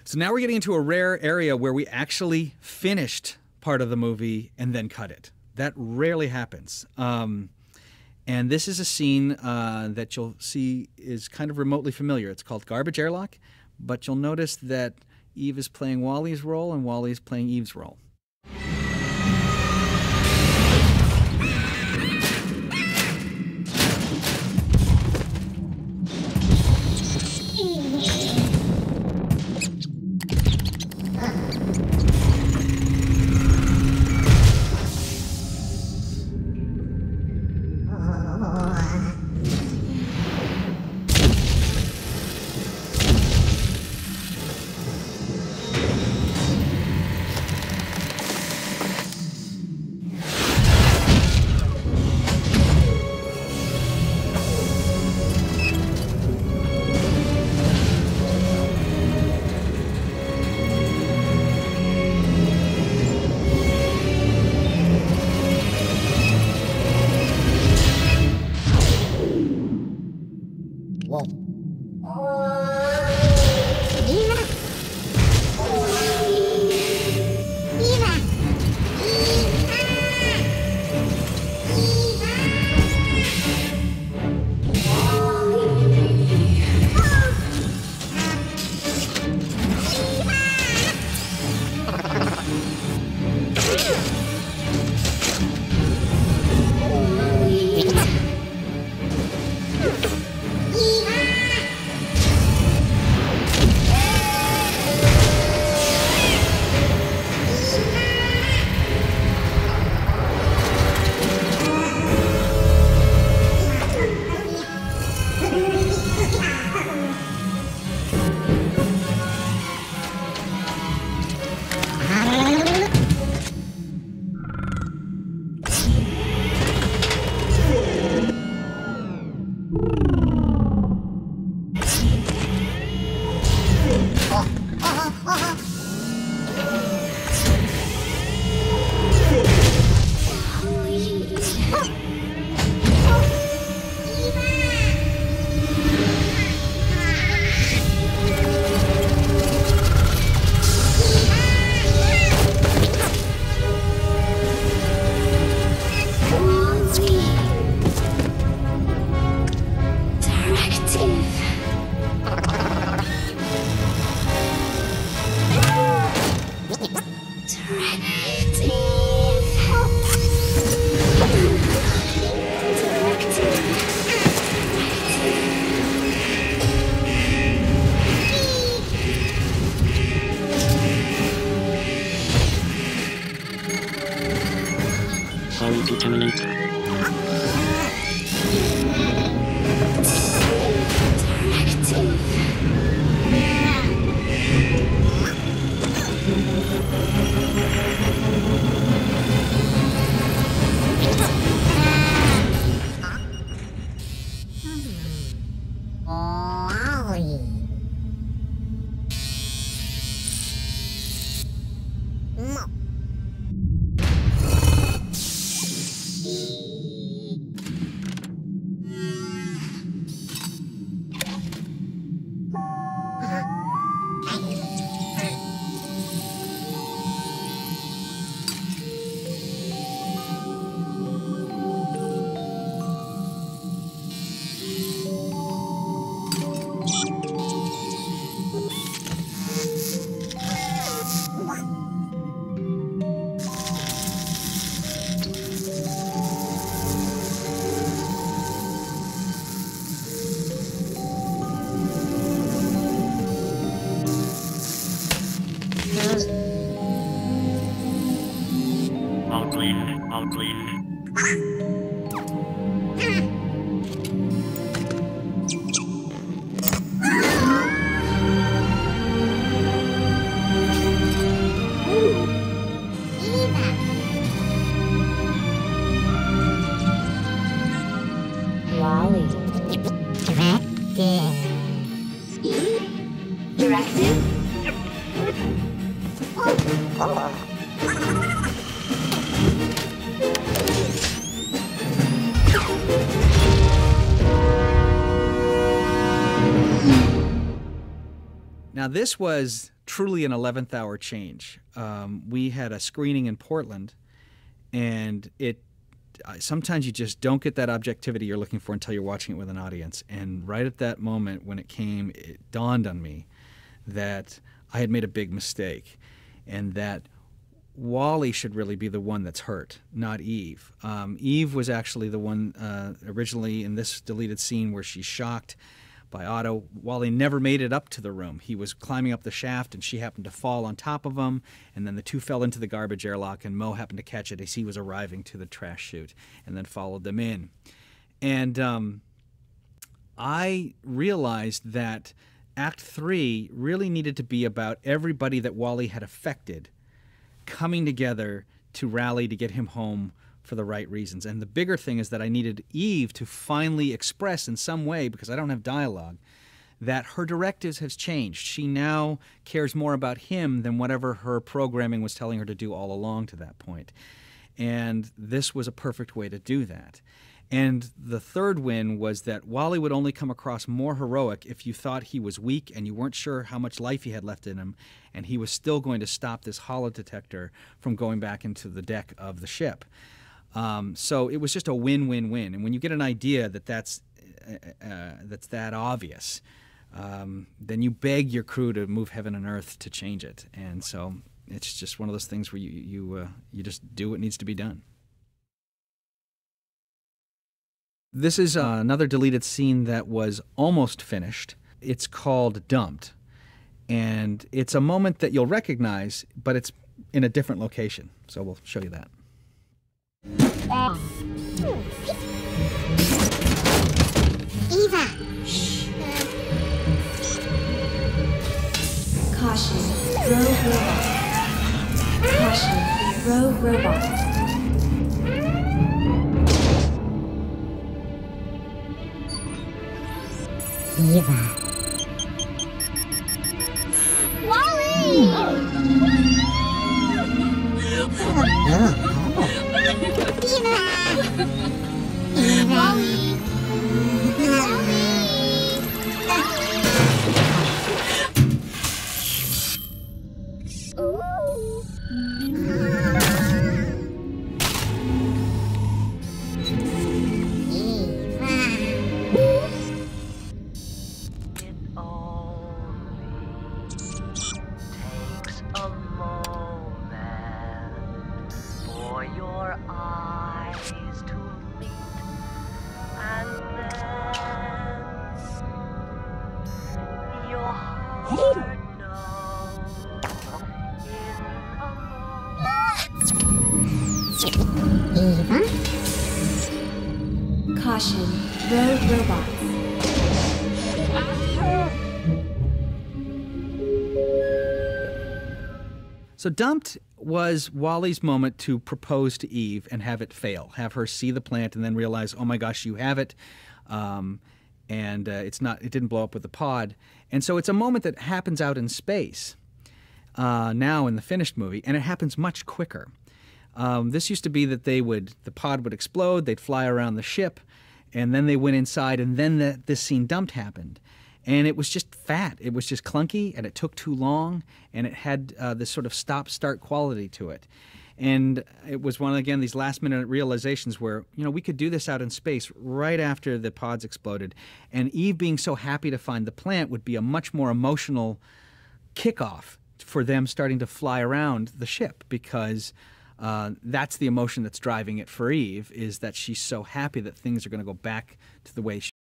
So now we're getting into a rare area where we actually finished part of the movie and then cut it. That rarely happens. And this is a scene that you'll see is kind of remotely familiar. It's called Garbage Airlock, but you'll notice that Eve is playing Wally's role and Wally is playing Eve's role. Now, this was truly an 11th hour change. We had a screening in Portland, and sometimes you just don't get that objectivity you're looking for until you're watching it with an audience. And right at that moment when it came, it dawned on me that I had made a big mistake, and that Wally should really be the one that's hurt, not Eve. Eve was actually the one originally in this deleted scene where she's shocked by Otto. Wally never made it up to the room. He was climbing up the shaft, and she happened to fall on top of him, and then the two fell into the garbage airlock, and Mo happened to catch it as he was arriving to the trash chute, and then followed them in. And I realized that Act 3 really needed to be about everybody that Wally had affected coming together to rally to get him home for the right reasons. And the bigger thing is that I needed Eve to finally express in some way, because I don't have dialogue, that her directives has changed. She now cares more about him than whatever her programming was telling her to do all along to that point. And this was a perfect way to do that. And the third win was that Wally would only come across more heroic if you thought he was weak and you weren't sure how much life he had left in him, and he was still going to stop this holodetector from going back into the deck of the ship. So it was just a win-win-win. And when you get an idea that's that obvious, then you beg your crew to move heaven and earth to change it. And so it's just one of those things where you just do what needs to be done. This is another deleted scene that was almost finished. It's called Dumped. And it's a moment that you'll recognize, but it's in a different location. So we'll show you that. Eva! Shh. Caution, rogue robots. Caution, rogue robots. Eva. Wally! Eva! Wally! Eva? Caution, rogue robots. So Dumped was Wally's moment to propose to Eve and have it fail, have her see the plant and then realize, oh my gosh, you have it, and it didn't blow up with the pod. And so it's a moment that happens out in space now in the finished movie, and it happens much quicker. This used to be that the pod would explode, they'd fly around the ship, and then they went inside, and then this scene Dumped happened. And it was just fat. It was just clunky, and it took too long, and it had this sort of stop-start quality to it. And it was one of, again, these last-minute realizations where, we could do this out in space right after the pods exploded. And Eve being so happy to find the plant would be a much more emotional kickoff for them starting to fly around the ship, because that's the emotion that's driving it for Eve, is that she's so happy that things are going to go back to the way